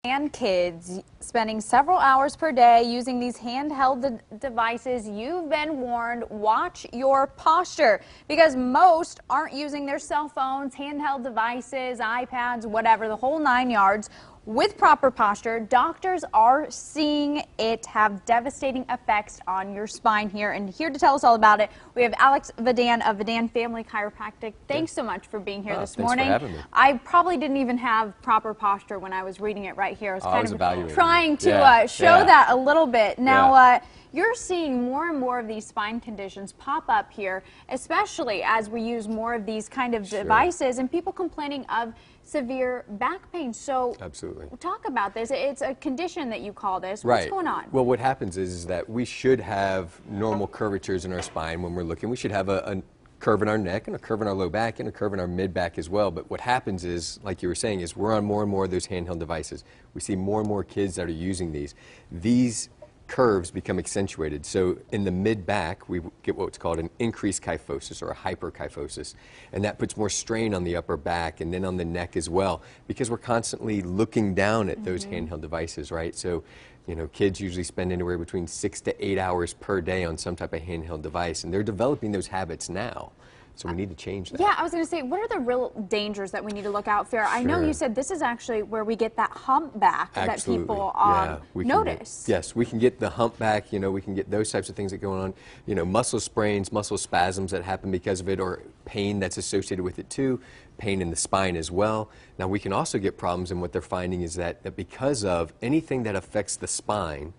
And kids spending several hours per day using these handheld devices, you've been warned, watch your posture, because most aren't using their cell phones, handheld devices, iPads, whatever, the whole 9 yards. With proper posture, doctors are seeing it have devastating effects on your spine here. And here to tell us all about it, we have Alex Vadan of Vadan Family Chiropractic. Thanks so much for being here this morning. Thanks for having me. I probably didn't even have proper posture when I was reading it right here. I was kind of trying to show that a little bit. Now, you're seeing more and more of these spine conditions pop up here, especially as we use more of these kind of devices and people complaining of severe back pain. So talk about this. It's a condition that you call this. What's going on? Well, what happens is that we should have normal curvatures in our spine when we're looking. We should have a curve in our neck and a curve in our low back and a curve in our mid back as well. But what happens is, like you were saying, is we're on more and more of those handheld devices. We see more and more kids that are using these. These curves become accentuated. So in the mid-back, we get what's called an increased kyphosis or a hyperkyphosis. And that puts more strain on the upper back and then on the neck as well, because we're constantly looking down at those handheld devices, right? So, you know, kids usually spend anywhere between 6 to 8 hours per day on some type of handheld device, and they're developing those habits now. So we need to change that. Yeah, I was going to say, what are the real dangers that we need to look out for? I know you said this is actually where we get that humpback that people notice. Yes, we can get the humpback, you know, we can get those types of things that go on, you know, muscle sprains, muscle spasms that happen because of it, or pain that's associated with it too, pain in the spine as well. Now we can also get problems, and what they're finding is that because of anything that affects the spine,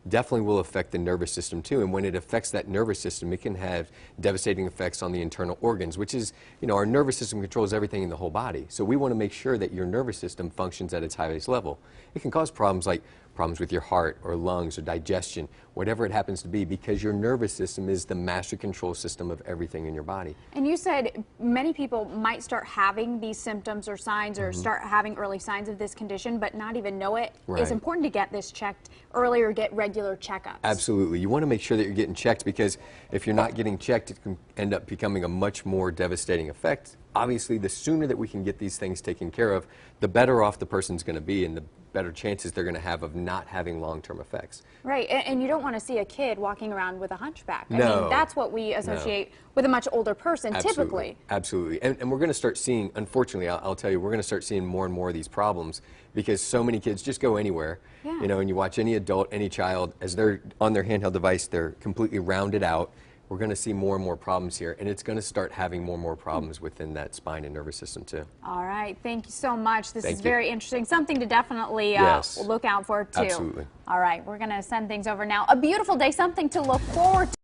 definitely will affect the nervous system too. And when it affects that nervous system, it can have devastating effects on the internal organs, which is, you know, our nervous system controls everything in the whole body. So we want to make sure that your nervous system functions at its highest level. It can cause problems like problems with your heart or lungs or digestion, whatever it happens to be, because your nervous system is the master control system of everything in your body. And you said many people might start having these symptoms or signs or start having early signs of this condition but not even know it. It's important to get this checked early or get regular checkups. Absolutely. You want to make sure that you're getting checked, because if you're not getting checked, it can end up becoming a much more devastating effect. Obviously, the sooner that we can get these things taken care of, the better off the person's going to be, and the better chances they're going to have of not having long-term effects. Right, and you don't want to see a kid walking around with a hunchback. I mean, that's what we associate with a much older person, typically. Absolutely. And we're going to start seeing, unfortunately, I'll tell you, we're going to start seeing more and more of these problems, because so many kids just go anywhere, you know, and you watch any adult, any child, as they're on their handheld device, they're completely rounded out. We're going to see more and more problems here, and it's going to start having more and more problems within that spine and nervous system too. All right, thank you so much. This is very interesting, something to definitely look out for too. Absolutely. All right, we're going to send things over now. A beautiful day, something to look forward to.